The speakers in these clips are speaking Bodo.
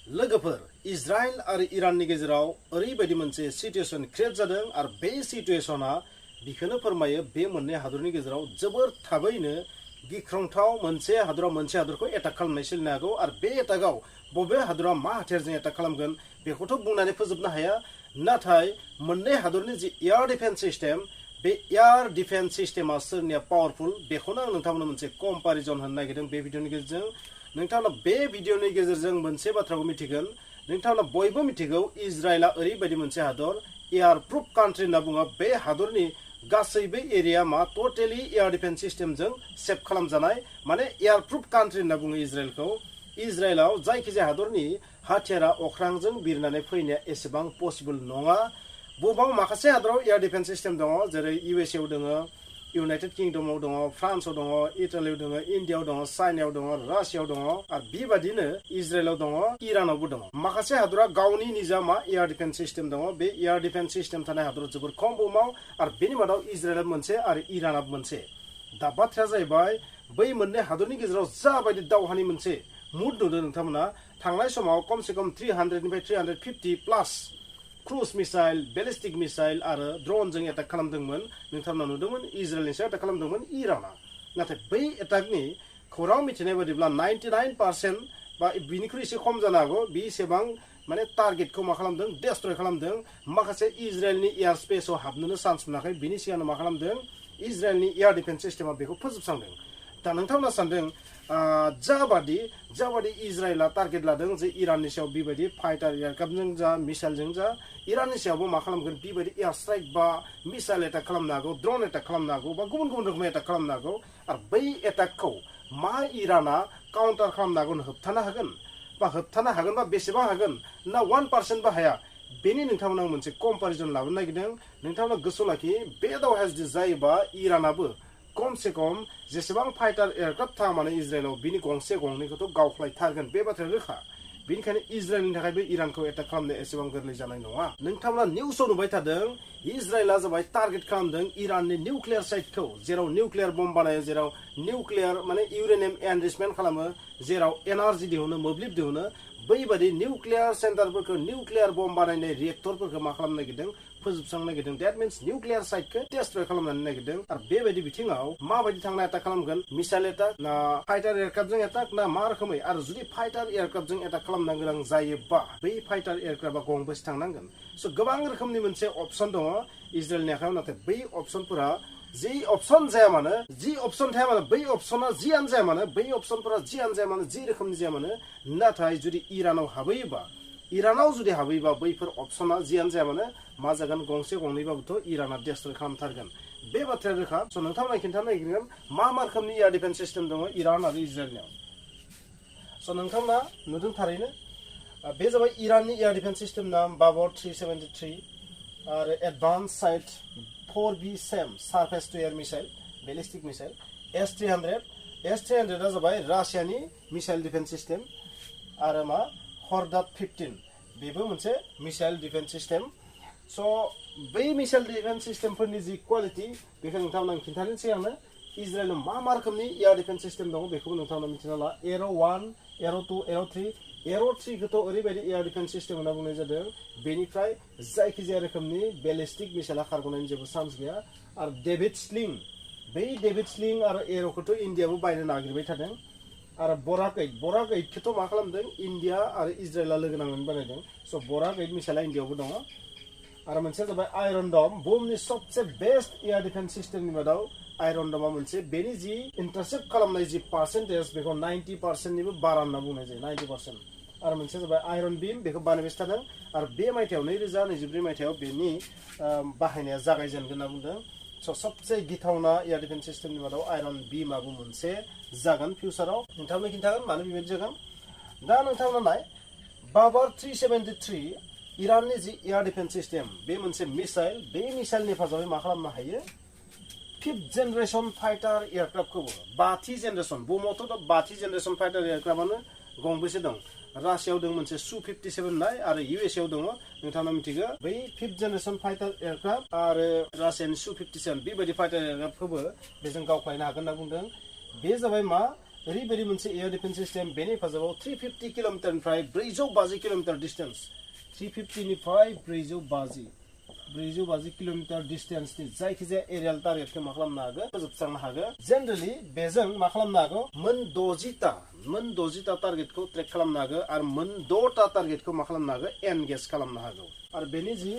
लोगोफोर इजराइल आरो इराननि गेजेराव ओरैबायदि मोनसे सिचुएशन क्रिएट जादों आरो बे सिचुएशना बिखौनो फोरमायो बे मोननै हादरनि गेजेराव जोबोर थाबैनो गिख्रंथाव मोनसे हादरा मोनसे हादरखौ एटाक खालामनाय सोलिनो हागौ आरो बे एटाकाव बबे हादरा मा हाथियारजों एटाक खालामगोन बेखौथ' बुंनानै फोजोबनो हाया नाथाय मोननै हादरनि जि एयार डिफेन्स सिस्टेम बे एयार डिफेन्स सिस्टेमा सोरनिया पावरफुल बेखौनो आं नोंथांमोननो मोनसे कम्पारिजन होनो नागिरदों बे भिडिअनि गेजेरजों नोंथांमोना बे भिडिअनि गेजेरजों मोनसे बाथ्राखौ मिथिगोन नोंथांमोना बयबो मिथिगौ इजराइला ओरैबायदि मोनसे हादर एयार प्रुफ कान्ट्रि होनना बुङो बे हादरनि गासैबो एरिया मा टटेलि एयार डिफेन्स सिस्टेमजों सेभ खालामजानाय माने एयार प्रुफ कान्ट्रि होनना बुङो इजराइलखौ इजराइलाव जायखिजाया हादरनि हाथियारा अख्रांजों बिरनानै फैनाया एसेबां पसिबल नङा बबाव माखासे हादराव एयार डिफेन्स सिस्टेम दङ जेरै इउएसए आव दङ इउनाइटेड किंडमाव दङ फ्रान्सआव दङ इटालियाव दङ इन्डियाव दङ चाइनायाव दङ रासियाव दङ आरो बेबादिनो इजराइलाव दङ इरानावबो दङ माखासे हादरा गावनि निजा मा एयार डिफेन्स सिस्टेम दङ बे एयार डिफेन्स सिस्टेम थानाय हादर जोबोर खम बुहुमाव आरो बेनि मादाव इजराइलाबो मोनसे आरो इरानाबो मोनसे दा बाथ्राया जाहैबाय बै मोननै हादरनि गेजेराव जाबायदि दावहानि मोनसे मुड नुदों नोंथांमोना थांनाय समाव खमसे खम 300 निफ्राय 350 प्लास क्रुज मिसाइल बेलिस्टिक मिसाइल आरो ड्रोनजों एटाक खालामदोंमोन नोंथांमोना नुदोंमोन इजराइलनि सायाव एटाक खालामदोंमोन इराना नाथाय बै एटाकनि खौरां मिथिनाय बायदिब्ला 99% बा बिनिख्रुइ एसे खम जानो हागौ बेसेबां माने टारगेटखौ मा खालामदों डेस्ट्रय खालामदों माखासे इजराइलनि एयार स्पेसआव हाबनोनो चान्स मोनाखै बिनि सिगांनो मा खालामदों इजराइलनि एयार डिफेन्स सिस्टेमा बेखौ फोजोबस्रांदों दा नोंथांमोना सानदों जाबादि इजराइला टारगेट लादों जे इराननि सायाव बेबायदि फाइटार एयारक्राफ्टजों जा मिसाइलजों जा इराननि सायावबो मा खालामगोन बेबायदि एयार स्ट्राइक बा मिसाइल एटाक खालामनो हागौ ड्रोन एटाक खालामनो हागौ बा गुबुन गुबुन रोखोमनि एटाक खालामनो हागौ आरो बै एटाकखौ मा इराना काउन्टार खालामनो हागोन होबथानो हागोन बा बेसेबां हागोन ना 1% बो हाया बेनि नोंथांमोना मोनसे कम्पारिजन लाबोनो नागिरदों नोंथांमोना गोसोआव लाखि बे दावहाया जुदि जायोबा इरानाबो कमसे कम जेसेबां फाइटार एयारक्राफ्ट थाङा माने इजराइलाव बिनि गंसे गंनैखौथ' गावख्लायथारगोन बे बाथ्राया रोखा बेनिखायनो इजराइलनि थाखायबो इरानखौ एटाक खालामनो एसेबां गोरलै जानाय नङा नोंथांमोना निउसाव नुबाय थादों इजराइला जाबाय टारगेट खालामदों इराननि निउक्लियार साइटखौ जेराव निउक्लियार बम बानायो जेराव निउक्लियार माने इउरेनियाम एनरिचमेन्ट खालामो जेराव एनार्जि दिहुनो मोब्लिब दिहुनो बैबादि निउक्लियार सेन्टारफोरखौ निउक्लियार बम बानायनाय रिएक्टरफोरखौ मा खालामनो नागिरदों फोजोबस्रांनो नागिरदों डेट मिन्स निउक्लियार साइटखौ डेस्ट्रय खालामनो नागिरदों आरो बेबायदि बिथिङाव माबायदि थांना एटाक खालामगोन मिसाइल एटाक ना फाइटार एयारक्राफ्टजों एटाक ना मा रोखोमै आरो जुदि फाइटार एयारक्राफ्टजों एटाक खालामनो गोनां जायोबा बै फाइटार एयारक्राफ्टआ गंबेसे थांनांगोन स' गोबां रोखोमनि मोनसे अपसन दङ इजराइलनि आखायाव नाथाय बै अपसनफोरा जि अपसन जाया मानो जि अपसन थाया मानो बै अपसना जियानो जाया मानो बै अपसनफोरा जियानो जाया मानो जि रोखोमनि जाया मानो नाथाय जुदि इरानाव जुदि हाबहैयोबा बैफोर अपसना जियानो जाया मानो मा जागोन गंसे गंनैबाबोथ' इराना डेस्ट्रय खालामथारगोन बे बाथ्राया रोखा स' नोंथांमोना खिन्थानो नागिरगोन मा रोखोमनि एयार डिफेन्स सिस्टेम दङ इरान आरो इजराइलनियाव स' नोंथांमोना नुदों थारैनो बे जाबाय इराननि एयार डिफेन्स सिस्टेम नाम बाबर 373 आरो advance site 4B SAM surface to air missile ballistic missile S300 जाबाय रासियानि मिसाइल डिफेन्स सिस्टेम आरो मा हरदात 15 बेबो मोनसे मिसाइल डिफेन्स सिस्टेम स' बै मिसाइल डिफेन्स सिस्टेमफोरनि जि क्वालिटि बेखौ नोंथांमोना खिन्थानोसै आंनो इजराइलाव मा रोखोमनि एयार डिफेन्स सिस्टेम दङ बेखौबो नोंथांमोना मिथिना ला एर' 1 एर' 2 एर' 3 एर' 3 खौथ' ओरैबायदि एयार डिफेन्स सिस्टेम होनना बुंनाय जादों बेनिफ्राय जायखिजाया रोखोमनि बेलिस्टिक मिसाइला खारग'नायनि जेबो चान्स गैया आरो डेभिड स्लिं आरो एर'खौथ' इन्डियाबो बायनो नागिरबाय थादों आरो बराक 8खौथ' मा खालामदों इन्डिया आरो इजराइला लोगो नांनानै बानायदों स' बराक 8 मिसाइला इन्डियायावबो दङ आरो मोनसेया जाबाय आयरन डम बुहुमनि सबसे बेस्ट एयार डिफेन्स सिस्टेमनि मादाव आयरन डमआ मोनसे बेनि जि इन्टारसेप्ट खालामनाय जि पार्सेन्टेज बेखौ 90%निबो बारा होनना बुंनाय जायो 90% आरो मोनसेया जाबाय आयरन बिम बेखौ बानायबाय थादों आरो बे मायथाइयाव 2024 मायथाइयाव बेनि बाहायनाया जागायजेनगोन होनना बुंदों स' सबसे गिथावना एयार डिफेन्स सिस्टेमनि मादाव आयरन बिमाबो मोनसे जागोन फिउचाराव नोंथांमोन खिन्थागोन मानो बेबायदि जागोन दा नोंथांमोना नाय बाबर 373 इराननि जि एयार डिफेन्स सिस्टेम बे मोनसे मिसाइल बे मिसाइलनि हेफाजाबै मा खालामनो हायो 5th जेनेरेशन फाइटार एयारक्राफ्टखौबो 5थि जेनेरेशन बुहुमावथ' 5थि जेनेरेशन फाइटार एयारक्राफ्टआनो गंबेसे दं रासियाव दं मोनसे Su-57 होननाय आरो इउएसए आव दङ नोंथाङा मिथिगौ बै 5th जेनेरेशन फाइटार एयारक्राफ्ट आरो रासियानि Su-57 बेबायदि फाइटार एयारक्राफ्टखौबो बेजों गावख्लायनो हागोन होनना बुंदों बे जाबाय मा ओरैबायदि मोनसे एयार डिफेन्स सिस्टेम बेनि हेफाजाबाव 350 किलोमिटारनिफ्राय 450 किलोमिटार डिस्टेन्स 350 निफ्राय 450 किलोमिटार डिस्टेन्सनि जायखिजाया एरियल टारगेटखौ मा खालामनो हागोन फोजोबस्रांनो हागोन जेनेरेलि बेजों मा खालामनो हागौ मोन 60टा टारगेटखौ ट्रेक खालामनो हागौ आरो मोन 6टा टारगेटखौ मा खालामनो हागौ एनगेज खालामनो हागौ आरो बेनि जि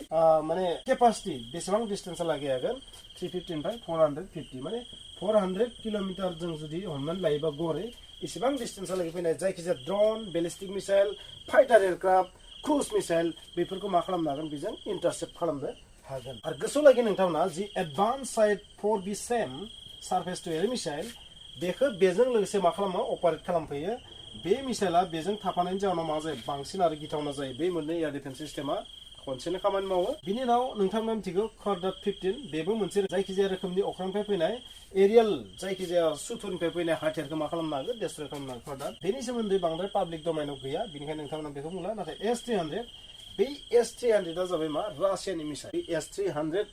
माने केपासिटी बेसेबां डिस्टेन्स लागि हागोन 350 निफ्राय 450 माने 400 किलोमिटार जों जुदि हमनानै लायोबा गरे इसेबां डिस्टेन्स लागि फैनाय जायखिजाया drone ballistic missile fighter aircraft cruise missile बेफोरखौ मा खालामनो हागोन बेजों इन्टारसेप्ट खालामनो हागोन आरो गोसोआव लागि नोंथांमोना जि advance side 4B same surface to air missile बेखौ बेजों लोगोसे मा खालामो अपारेट खालामफैयो बे मिसाइला बेजों थाफानायनि जाहोनाव मा जायो बांसिन आरो गिथावना जायो बे मोननै एयार डिफेन्स सिस्टेमा खनसेनो खामानि मावो बिनि उनाव नोंथांमोना मिथिगौ खर्डात 15 बेबो मोनसे जायखिजाया रोखोमनि अख्रांनिफ्राय फैनाय एरियल जायखिजाया सुथुरनिफ्राय फैनाय हाथियारखौ मा खालामनो हागोन डेस्ट्रय खालामनो हागोन खर्डात बेनि सोमोन्दै बांद्राय पाब्लिक डोमेइनाव गैया बेनिखायनो नोंथांमोना बेखौ बुंला नाथाय S-300 बे S-300 आ जाबाय मा रासियानि मिसाइल बे S-300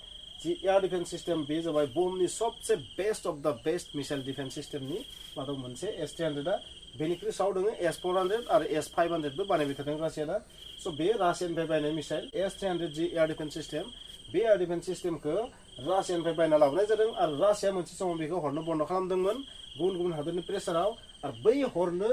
जि एयार डिफेन्स सिस्टेम बे जाबाय बुहुमनि सबसे बेस्ट अफ द बेस्ट मिसाइल डिफेन्स सिस्टेमनि मादाव मोनसे S-300 आ बेनिख्रुइ सायाव दङ S-400 आरो S-500 बो बानायबाय थादों रासियाना सो बे रासियानिफ्राय बायनाय मिसाइल S-300 जि एयार डिफेन्स सिस्टेम बे एयार डिफेन्स सिस्टेमखौ रासियानिफ्राय बायना लाबोनाय जादों आरो रासिया मोनसे समाव बेखौ हरनो बन्द खालामदोंमोन गुबुन हादोरनि प्रेसाराव आरो बै हरनो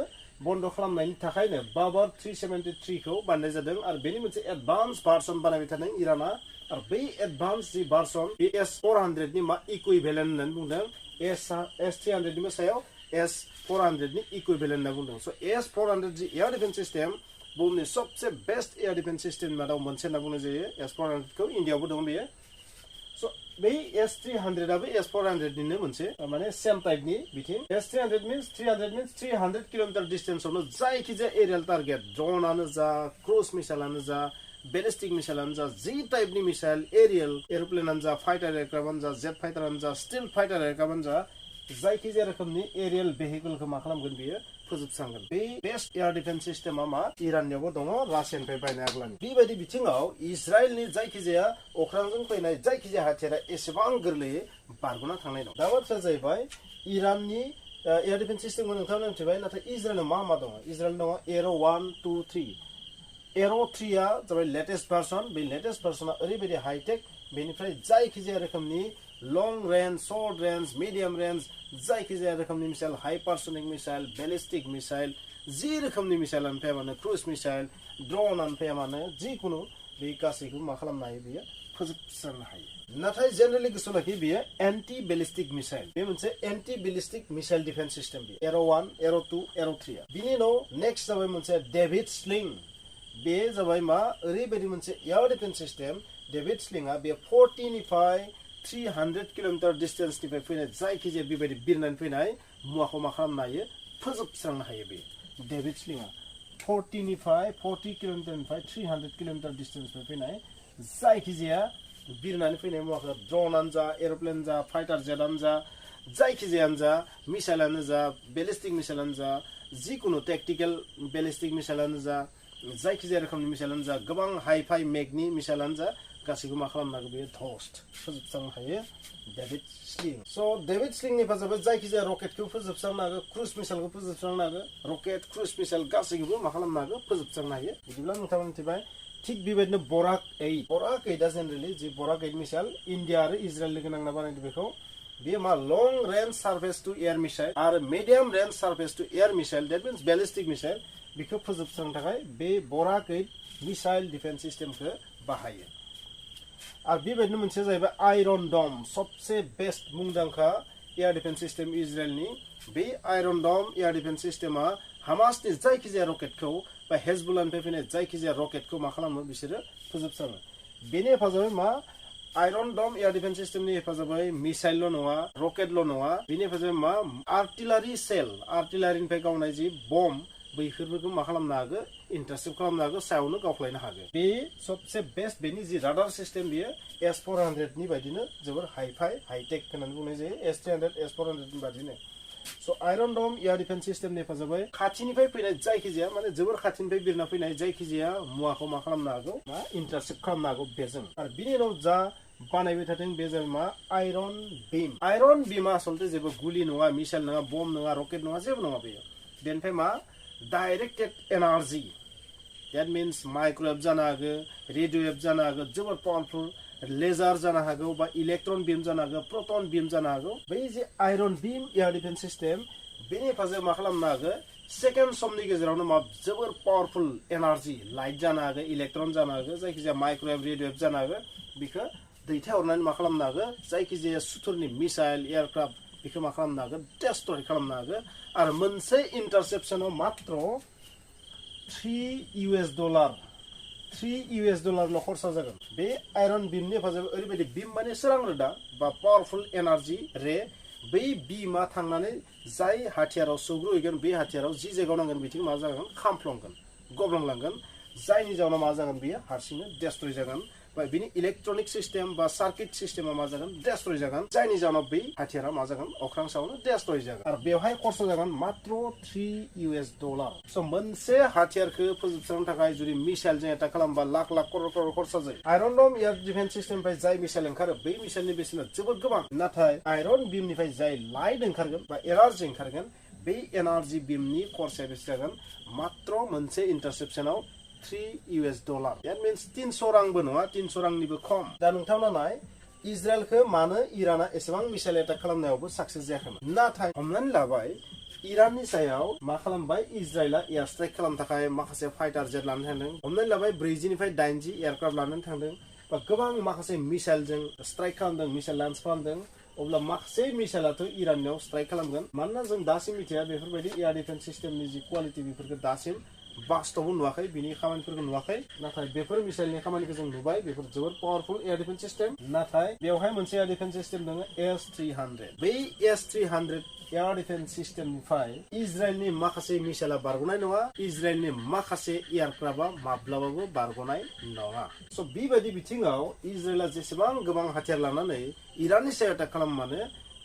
बन्द खालामनायनि थाखायनो बाबर 373 खौ बानायनाय जादों आरो बेनि मोनसे एडभान्स भार्सन बानायबाय थादों इराना आरो बै एडभान्स जि भार्सन बे S-400 नि मा इकुइभेलेन्ट होननानै बुंदों S-300 नि सायाव S-400 नि इकुइभेलेन्ट होनना बुंदों सो S-400 जि एयार डिफेन्स सिस्टेम बुहुमनि सबसे बेस्ट एयार डिफेन्स सिस्टेम मादाव मोनसे होनना बुंनाय जायो S-400 खौ इन्डियायावबो दं बेयो सो बै S-300 आबो S-400 निनो मोनसे माने सेम टाइपनि बिथिं S-300 मीन्स 300 किलोमिटार डिस्टेन्सआवनो जायखिजाया एरियल टारगेट ड्रोनानो जा क्रुज मिसाइलानो जा बेलिस्टिक मिसाइलानो जा जि टाइपनि मिसाइल एरियल एरोप्लेनानो जा फाइटार एयारक्राफ्टआनो जा जेट फाइटारानो जा स्टिल फाइटार एयारक्राफ्टआनो जा जायखिजाया रोखोमनि एरियल भेहिकलखौ मा खालामगोन बियो फोजोबस्रांगोन बे बेस्ट एयार डिफेन्स सिस्टेमा मा इराननियावबो दङ रासियानिफ्राय बायनाय आग्लानि बेबायदि बिथिङाव इजराइलनि जायखिजाया अख्रांजों फैनाय जायखिजाया हाथियारा एसेबां गोरलैयै बारग'ना थांनाय दं दा बाथ्राया जाहैबाय इराननि एयार डिफेन्स सिस्टेमखौ नोंथाङा मिथिबाय नाथाय इजराइलनाव मा दङ इजराइलनाव दङ एर' 1 2 3 एर' 3 आ जाबाय लेटेस्ट भार्सन बे लेटेस्ट भार्सना ओरैबायदि हाइटेक बेनिफ्राय जायखिजाया रोखोमनि long range short range medium range जायखिजाया रोखोमनि missile hypersonic missile ballistic missile जि रोखोमनि मिसाइलानो फैया मानो क्रुज मिसाइल ड्रोनानो फैया मानो जिखुनु बे गासैखौबो मा खालामनो हायो बियो फोजोबस्रांनो हायो नाथाय जेनेरेलि गोसोआव लाखि बियो एन्टि बेलिस्टिक मिसाइल बे मोनसे anti ballistic missile defence system बियो एर' 1 एर' 2 एर' 3 बिनि उनाव नेक्स्ट जाबाय मोनसे डेभिड स्लिं बे जाबाय मा ओरैबायदि मोनसे एयार डिफेन्स सिस्टेम डेभिड स्लिंआ बे 40 निफ्राय 300 किलोमिटार डिस्टेन्सनिफ्राय फैनाय जायखिजाया बेबायदि बिरनानै फैनाय मुवाखौ मा खालामनो हायो फोजोबस्रांनो हायो बे डेभिड स्लिंआ 40 किलोमिटारनिफ्राय 300 किलोमिटार डिस्टेन्सनिफ्राय फैनाय जायखिजाया बिरनानै फैनाय मुवाखौ ड्रोनानो जा एर'प्लेन जा फाइटार जेटानो जा जायखिजायानो जा मिसाइलानो जा बेलिस्टिक मिसाइलानो जा जिकुनु टेक्टिकल बेलिस्टिक मिसाइलानो जा जायखिजाया रोखोमनि मिसाइलानो जा गोबां हाइ फाइ मेगनि मिसाइलानो जा गासैखौ मा खालामनो हागौ बेयो धस्ट फोजोबस्रांनो हायो डेभिड स्लिं सो डेभिड स्लिंनि हेफाजाबै जायखिजाया रकेटखौ फोजोबस्रांनो हागौ क्रुज मिसाइलखौ फोजोबस्रांनो हागौ रकेट क्रुज मिसाइल गासैखौबो मा खालामनो हागौ फोजोबस्रांनो हायो बिदिब्ला नोंथाङा मिथिबाय थिग बेबायदिनो बराक 8 आ जेनेरेलि जि बराक 8 मिसाइल इन्डिया आरो इजराइल लोगो नांना बानायदों बेखौ बे मा long range surface to air missile आरो medium range surface to air missile that means ballistic missile बेखौ फोजोबस्रांनो थाखाय बे बराक 8 मिसाइल डिफेन्स सिस्टेमखौ बाहायो आरो बेबायदिनो मोनसे जाहैबाय आयरन डम सबसे बेस्ट मुंदांखा एयार डिफेन्स सिस्टेम इजराइलनि बे आयरन डम एयार डिफेन्स सिस्टेमा हामासनि जायखिजाया रकेटखौ बा हेजबुल्लानिफ्राय फैनाय जायखिजाया रकेटखौ मा खालामो बिसोरो फोजोबस्राङो बेनि हेफाजाबै मा आयरन डम एयार डिफेन्स सिस्टेमनि हेफाजाबै मिसाइलल' नङा रकेटल' नङा बेनि हेफाजाबै मा आर्टिलारि सेल आर्टिलारिनिफ्राय गावनाय जि बम बैफोरखौ मा खालामनो हागौ इन्टारसेप्ट खालामनो हागौ सायावनो गावख्लायनो हागौ बे सबसे बेस्ट बेनि जि राडार सिस्टेम बियो S-400 नि बायदिनो जोबोर हाइफाइ हाइटेक होननानै बुंनाय जायो S-300 S-400 नि बायदिनो सो आयरन डम एयार डिफेन्स सिस्टेमनि हेफाजाबै खाथिनिफ्राय फैनाय जायखिजाया माने जोबोर खाथिनिफ्राय बिरना फैनाय जायखिजाया मुवाखौ मा खालामनो हागौ मा इन्टारसेप्ट खालामनो हागौ बेजों आरो बिनि उनाव जा बानायबाय थादों बे जाबाय मा आयरन बीम। आयरन बीमा आसलते जेबो गुलि नङा, मिसाइल नङा, बम नङा, रकेट नङा, जेबो नङा बेयो। बेनिफ्राय मा डाइरेक्टेड एनार्जी, that means माइक्रवेव जानो हागौ, रेडिय'वेव जानो हागौ, जोबोर पावारफुल, लेजार जानो हागौ, बा इलेक्ट्रन बीम जानो हागौ, प्रोटन बीम जानो हागौ। बै जे iron beam air defence system बेनि हेफाजाब मा खालामनो हागौ, सेकेन्ड समनि गेजेरावनो मा जोबोर पावारफुल एनार्जी, लाइट जानो हागौ, इलेक्ट्रन जानो हागौ, जायखिजाया माइक्रवेव, रेडिय'वेव जानो हागौ, बेखौ दैथायहरनानै मा खालामनो हागौ, जायखिजाया सुथुरनि मिसाइल, एयारक्राफ्ट बेखौ मा खालामनो हागौ, डेस्ट्रय खालामनो हागौ। आरो मोनसे इन्टारसेप्सनाव मात्र $3 खरसा जागोन। बे आयरन बीमनि हेफाजाब ओरैबायदि बीम माने सोरां रोदा बा पावारफुल एनार्जी रे, बै बीमा थांनानै जाय हाथियाराव सौग्रावहैगोन, बे हाथियाराव जि जायगायाव नांगोन बिथिं मा जागोन, खामफ्लंगोन, गब्लंलांगोन, जायनि जाउनाव मा जागोन, बेयो हारसिंनो डेस्ट्रय जागोन, बा बिनि इलेक्ट्रनिक सिस्टेम बा सार्किट सिस्टेमा मा जागोन, डेस्ट्रय जागोन, जायनि जाउनाव बै हाथियारा मा जागोन, अख्रां सायावनो डेस्ट्रय जागोन। आरो बेवहाय खरसा जागोन मात्र $3। स' मोनसे हाथियारखौ फोजोबस्रांनो थाखाय जुदि मिसाइलजों एटाक खालामबा लाख लाख करोड़ करोड़ खरसा जायो। आयरन डम एयार डिफेन्स सिस्टेमनिफ्राय जाय मिसाइल ओंखारो, बै मिसाइलनि बेसेना जोबोद गोबां। नाथाय आयरन बीमनिफ्राय जाय लाइट ओंखारगोन बा एनार्जि ओंखारगोन, बै एनार्जि बीमनि खरसाया बेसे जागोन, मात्र मोनसे इन्टारसेप्सनाव $3। That means 300 रांबो नङा, 300 रांनिबो खम। दा नोंथांमोना नाय, इजराइलखौ मानो इराना एसेबां मिसाइल एटाक खालामनायावबो साक्सेस जायाखैमोन। नाथाय हमनानै लाबाय इराननि सायाव मा खालामबाय, इजराइला एयार स्ट्राइक खालामनो थाखाय माखासे फाइटार जेट लानानै थांदों। हमनानै लाबाय 40 निफ्राय 80 एयारक्राफ्ट लानानै थांदों, बा गोबां माखासे मिसाइलजों स्ट्राइक खालामदों, मिसाइल लन्च खालामदों। अब्ला माखासे मिसाइलाथ' इराननियाव स्ट्राइक खालामगोन, मानोना जों दासिम मिथिया बेफोरबायदि एयार डिफेन्स सिस्टेमनि जि क्वालिटि बेफोरखौ दासिम बास्तवबो नुवाखै, बिनि खामानिफोरखौ नुवाखै। नाथाय बेफोर मिसाइलनि खामानिखौ जों नुबाय, बेफोर जोबोर पावारफुल एयार डिफेन्स सिस्टेम। नाथाय बेवहाय मोनसे एयार डिफेन्स सिस्टेम दङ S-300। बै S-300 एयार डिफेन्स सिस्टेमनिफ्राय इजराइलनि माखासे मिसाइला बारग'नाय नङा, इजराइलनि माखासे एयारक्राफ्टआ माब्लाबाबो बारग'नाय नङा। स' बेबायदि बिथिङाव इजराइला जेसेबां गोबां हाथियार लानानै इराननि सायाव एटाक खालामो मानो,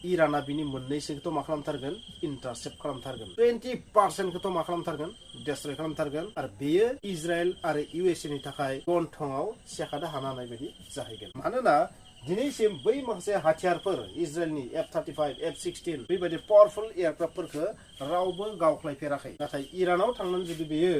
इराना बिनि मोननैसोखौथ' मा खालामथारगोन, इन्टारसेप्ट खालामथारगोन। 20% मा खालामथारगोन, डेस्ट्रय खालामथारगोन। आरो बेयो इजराइल आरो USA नि थाखाय गन्थंआव सेखादा हानाय बायदि जाहैगोन। मानोना दिनैसिम बै माखासे हाथियारफोर इजराइलनि F-35, F-16 बेबायदि पावारफुल एयारक्राफ्टफोरखौ रावबो गावख्लायफेराखै। नाथाय इरानाव थांनानै जुदि बेयो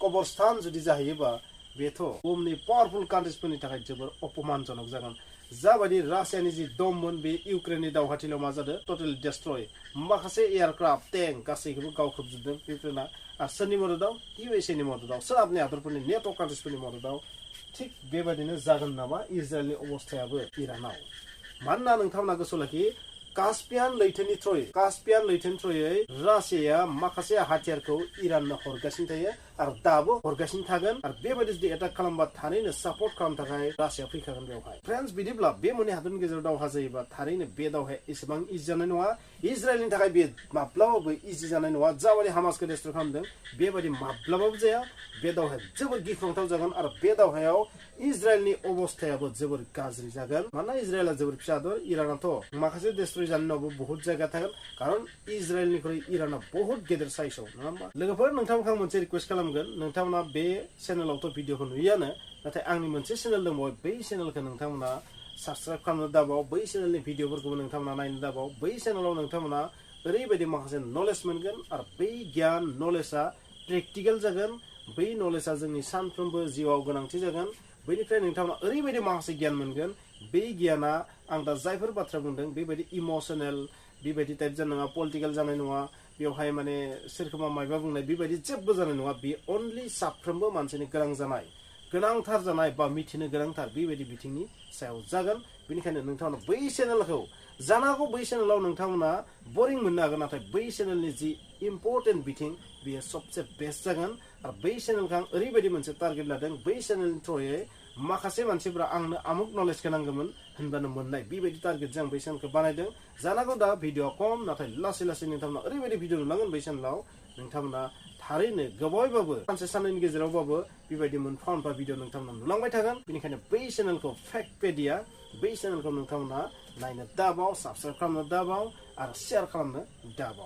कबरस्थान जुदि जाहैयोबा, बेथ' बुहुमनि पावारफुल कान्ट्रिसफोरनि थाखाय जोबोर अपमानजनक जागोन। जाबायदि रासियानि जि दममोन, बे इउक्रेननि दावहाथिलियाव मा जादों, टटेल डेस्ट्रय, माखासे एयारक्राफ्ट, टेंक गासैखौबो गावख्रुबजोबदों इउक्रेना। आरो सोरनि मददाव, USA नि मददाव, सोनाबनि हादरफोरनि नेट' कान्ट्रिसफोरनि मददाव। थिग बेबायदिनो जागोन नामा इजराइलनि अबस्थायाबो इरानाव। मानोना नोंथांमोना गोसोआव लाखि, कास्पियान लैथोनि थ्रयै रासियाया माखासे हाथियारखौ इराननो हरगासिनो थायो, आरो दाबो हरगासिनो थागोन। आरो बेबायदि जुदि एटाक खालामबा थारैनो सापर्ट खालामनो थाखाय रासिया फैखागोन बेवहाय। फ्रेन्ड्स, बिदिब्ला बे मोननै हादरनि गेजेराव दावहा जायोबा थारैनो बे दावहाया एसेबां इजि जानाय नङा। इजराइलनि थाखाय बे माब्लाबाबो इजि जानाय नङा। जाबायदि हामासखौ डेस्ट्रय खालामदों, बेबायदि माब्लाबाबो जाया। बे दावहाया जोबोर गिख्रंथाव जागोन, आरो बे दावहायाव इजराइलनि अबस्थायाबो जोबोर गाज्रि जागोन। मानोना इजराइला जोबोर फिसा हादर, इरानाथ' माखासे डेस्ट्रय जानायावबो बहुत जायगा थागोन, खारन इजराइलनिख्रुइ इराना बहुत गेदेर साइजआव, नङा होमबा? लोगोफोर, नोंथांमोनखौ आं मोनसे रिक्वेस्ट खालामगोन। नोंथांमोना बे चेनेलावथ' भिडिअखौ नुयोआनो, नाथाय आंनि मोनसे चेनेल दंबावो, बै चेनेलखौ नोंथांमोना साबस्क्राइब खालामनो दाबाव, बै चेनेलनि भिडिअफोरखौबो नोंथांमोना नायनो दाबाव। बै चेनेलाव नोंथांमोना ओरैबायदि माखासे नलेज मोनगोन, आरो बै गियान नलेजआ प्रेक्टिकेल जागोन। बै नलेजआ जोंनि सानफ्रोमबो जिउआव गोनांथि जागोन। बैनिफ्राय नोंथांमोना ओरैबायदि माखासे गियान मोनगोन, बै गियाना आं दा जायफोर बाथ्रा बुंदों बेबायदि इमसनेल बेबायदि टाइप जानाय नङा, पलिटिकेल जानाय नङा, बेवहाय माने सोरखौबा मायबा बुंनाय बेबायदि जेबो जानाय नङा। बे अनलि साफ्रोमबो मानसिनि गोनांथार जानाय बा मिथिनो गोनांथार बेबायदि बिथिंनि सायाव जागोन। बेनिखायनो नोंथांमोना बै चेनेलखौ, जानो हागौ बै चेनेलाव नोंथांमोना बरिं मोननो हागोन, नाथाय बै चेनेलनि जि इम्परटेन्ट बिथिं बेयो सबसे बेस्ट जागोन। आरो बै चेनेलखौ आं ओरैबायदि मोनसे टारगेट लादों, बै चेनेलनि थ्रुयै माखासे मानसिफोरा आंनो आमुक नलेजखौ नांगौमोन होनबानो मोननाय, बेबायदि टारगेटजों आं बै चेनेलखौ बानायदों। जानो हागौ दा भिडिअआ खम, नाथाय लासै लासै नोंथांमोना ओरैबायदि भिडिअ नुलांगोन बै चेनेलाव, नोंथांमोना थारैनो गोबावैबाबो सानसे साननैनि गेजेरावबाबो बेबायदि मोनफा मोनफा भिडिअ नोंथांमोना नुलांबाय थागोन। बेनिखायनो बै चेनेलखौ फेक्टपेडिया, बै चेनेलखौ नोंथांमोना नायनो दाबाव, साबस्क्राइब खालामनो दाबाव, आरो शेयार खालामनो दाबाव।